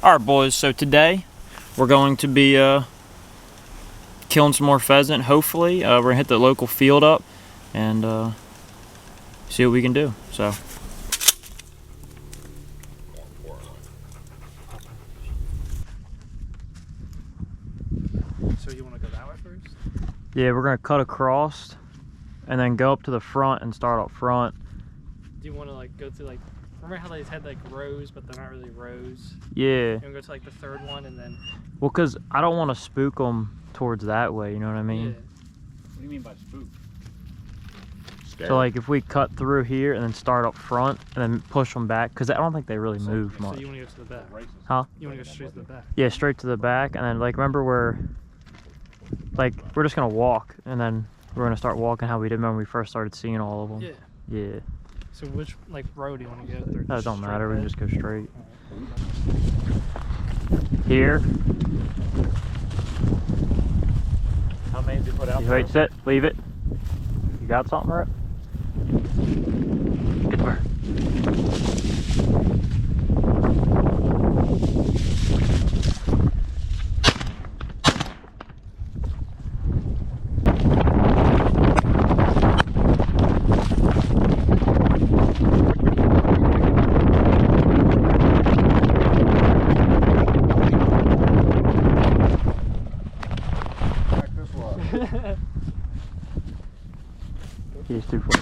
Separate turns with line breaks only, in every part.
Alright boys, so today we're going to be killing some more pheasant, hopefully. We're going to hit the local field up and see what we can do. So
you want to go that way first?
yeah, we're going to cut across and then go up to the front and start up front.
Do you want to like go through like, remember how they had like rows but they're not really rows?
Yeah.
You want to go to like the third one and then...
Well, because I don't want to spook them towards that way, you know what I mean?
Yeah.
What do you mean by spook?
So like if we cut through here and then start up front and then push them back, because I don't think they really move much.
So you want to go to the back?
Huh?
You want to go straight to the back?
Yeah, straight to the back, and then like remember we're just gonna walk and then we're gonna start walking how we did when we first started seeing all of them.
Yeah.
Yeah.
So which like row do you want to go through?
That don't matter, we can just go straight.
Right.
Here.
How many did you put out?
Wait, sit, leave it. You got something, Rip? Get the bird. He's too far.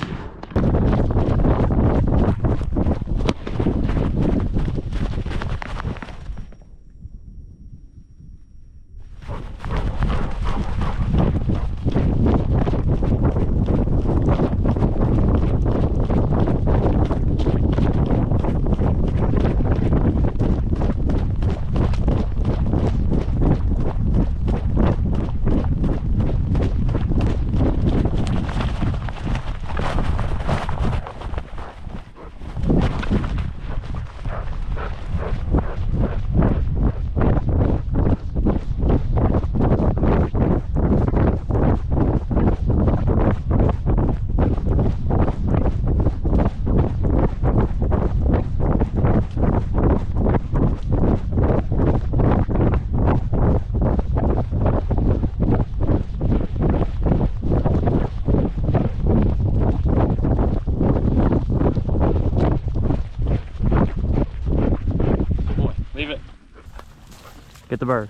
Leave it.
Get the bird.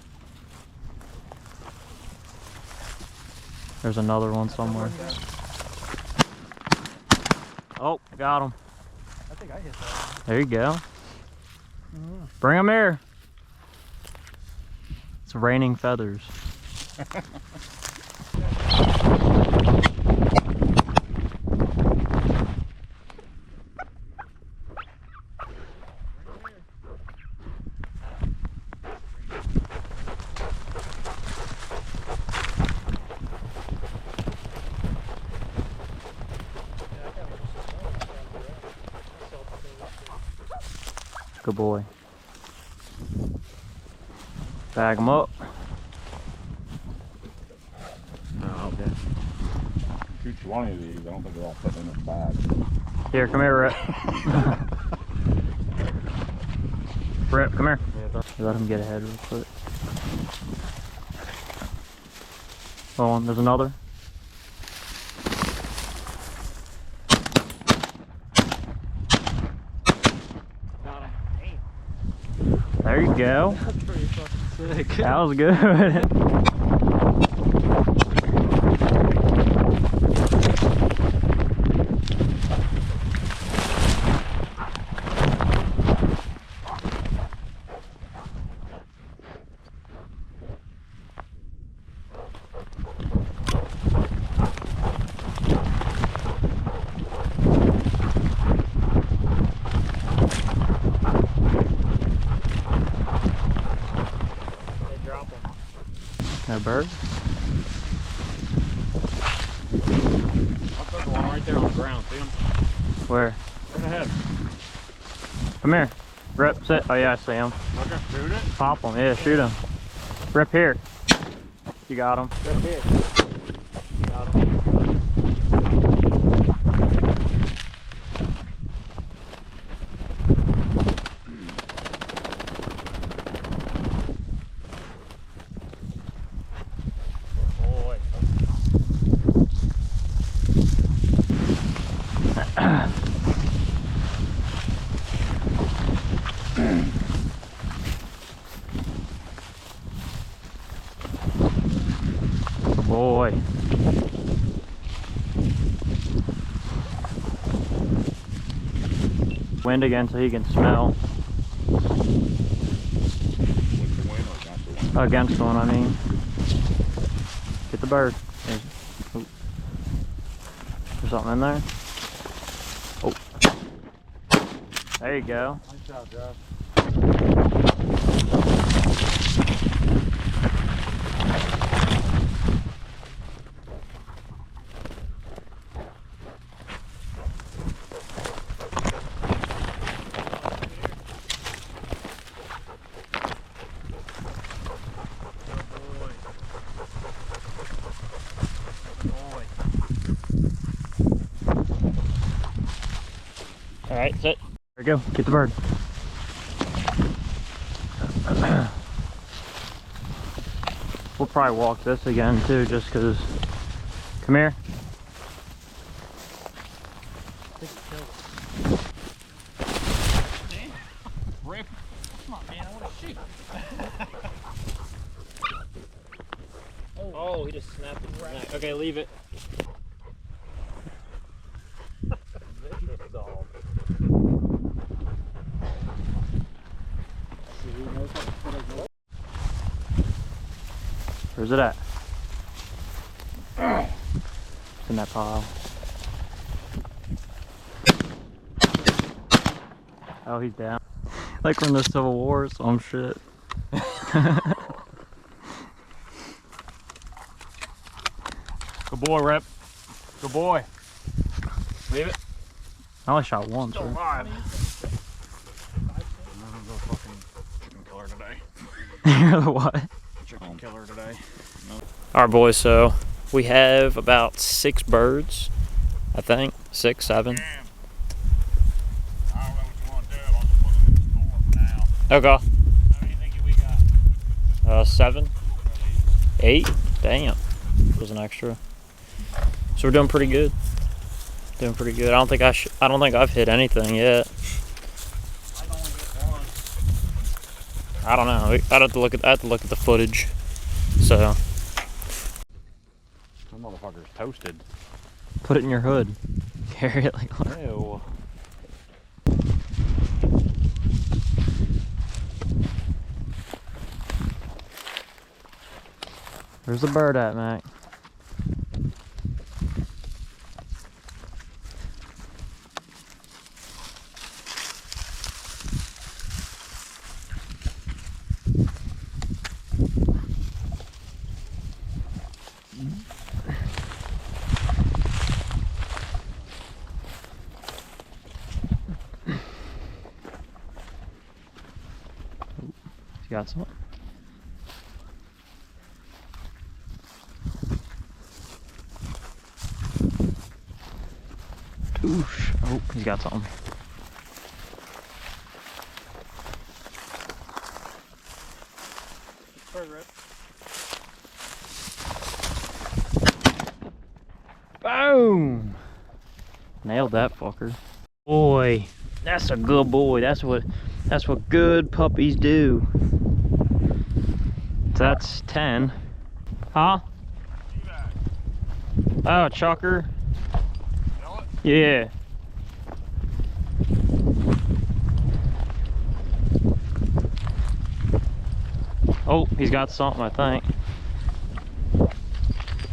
There's another one somewhere. Oh, got him.
I think I hit that one.
There you go. Bring him here. It's raining feathers. Good boy. Bag him up.
Oh, okay. Shoot you one of these. I don't think they're all fitting in this bag.
Here, come here, Rip. Rip, come here. Let him get ahead real quick. Hold on, there's another. There you go.
That's pretty fucking sick.
That was good. No bird?
I'll put the one right there on the ground. See him?
Where?
Right ahead.
Come here. Rip, sit. Oh yeah, I see him.
Okay, shoot it.
Pop him. Yeah, shoot him. Rip here. You got him.
Right here.
Got him.
boy. Wind again so he can smell.
With the wind or against the wind?
Against one, I mean. Get the bird. Oh. There's something in there. Oh. There you go.
Nice shot, Josh.
Alright, sit. There we go. Get the bird. We'll probably walk this again too, just because. Come here.
Rip. Come on, man. I want to shoot.
Oh, he just snapped it. Right. Okay, leave it.
Dog.
Where's it at? It's in that pile. Oh, he's down. Like from the Civil War or some shit.
Good boy, Rip. Good boy. Leave it.
I only shot once.
Still
Right?
alive. I'm gonna go fucking chicken killer today.
You're the what?
Chicken killer today.
Alright boys, so we have about 6 birds, I think. 6, 7.
Damn. I don't know what you want to do. I'll just put them in the store for now.
Okay.
How many think we got?
7, 8. Damn. Was an extra. So we're doing pretty good. Doing pretty good. I don't think I've hit anything yet.
I can only get one.
I don't know. I have to look at the footage. So
Some motherfucker's toasted.
put it in your hood. Carry it like.
Ew.
Where's the bird at, Mac? You got some? Oosh. Oh, he's got something.
Bird rip.
Boom! Nailed that fucker. Boy, that's a good boy. That's what good puppies do. That's 10. Huh? Oh, chucker. Yeah. Oh, he's got something, I think.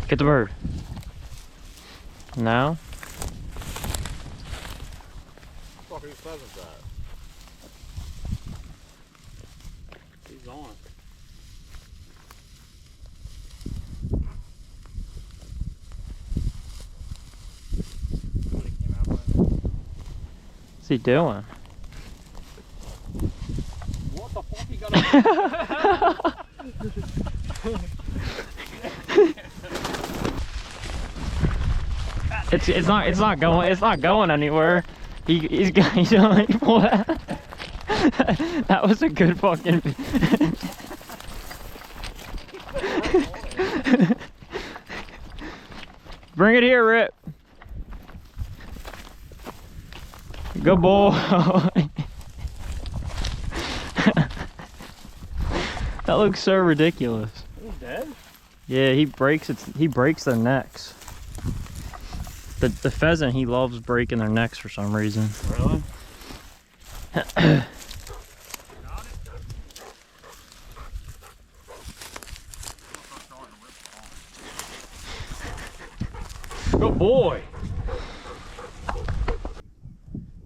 Get the bird. No?
Fuck, whose pheasant's that? He's on.
What's he doing?
What the fuck you got?
It's not going anywhere. He's only pull that. That was a good fucking. Bring it here, Rip. Good boy. That looks so ridiculous.
He's dead?
Yeah, he breaks their necks. The pheasant, he loves breaking their necks for some reason.
Really? Good boy.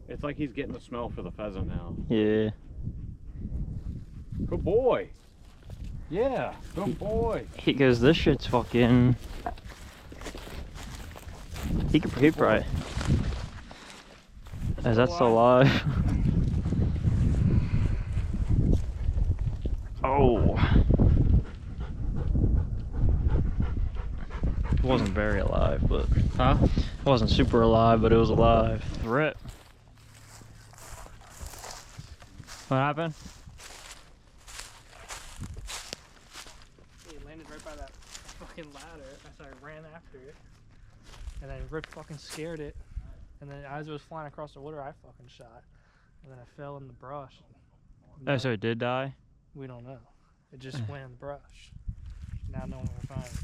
It's like he's getting the smell for the pheasant now.
Yeah.
Good boy. Yeah, good boy.
He goes, this shit's fucking... He probably... Is that still alive? Oh. It wasn't very alive, but...
Huh?
It wasn't super alive, but it was alive. Rip. What happened?
He landed right by that fucking ladder. So I ran after it. And then Rip fucking scared it. And then as it was flying across the water, I fucking shot. And then I fell in the brush.
Oh, so it did die?
We don't know. It just went in the brush. Now no one can find it.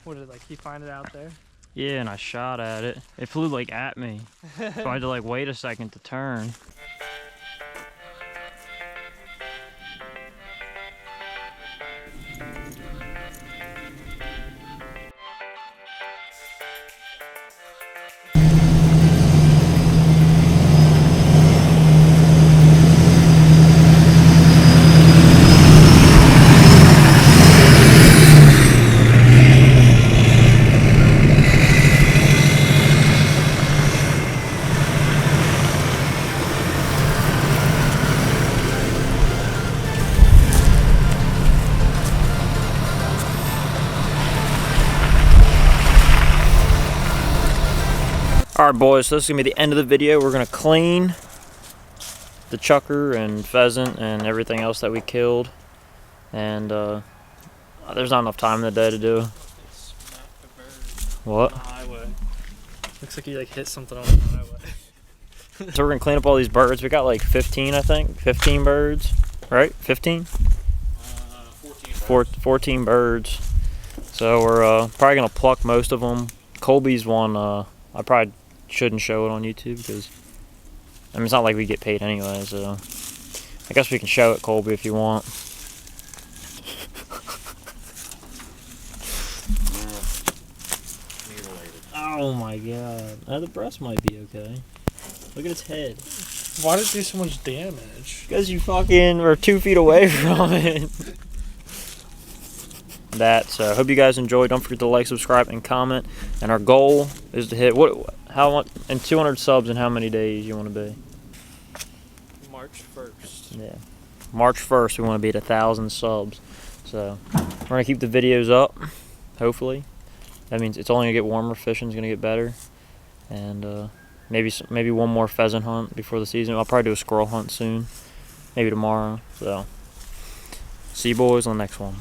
What did it, like, he find it out there?
Yeah, and I shot at it. It flew like at me. So I had to like wait a second to turn. Alright boys, so this is going to be the end of the video. We're going to clean the chucker and pheasant and everything else that we killed. And there's not enough time in the day to do. What?
On the highway. Looks like he like hit something on the highway.
So we're going to clean up all these birds. We got like 15 I think. 15 birds. Right? 15? 14 birds. So we're probably going to pluck most of them. Colby's one, I probably shouldn't show it on YouTube because I mean it's not like we get paid anyway, so I guess we can show it, Colby, if you want. Oh my god. The breast might be okay. Look at its head.
Why did it do so much damage?
Because you fucking were 2 feet away from it. So I hope you guys enjoyed. Don't forget to like, subscribe, and comment. And our goal is to hit in 200 subs in how many days you want to be?
March 1st.
Yeah, March 1st we want to be at 1,000 subs. So we're gonna keep the videos up. Hopefully, that means it's only gonna get warmer. Fishing's gonna get better, and maybe one more pheasant hunt before the season. I'll probably do a squirrel hunt soon, maybe tomorrow. So see you boys on the next one.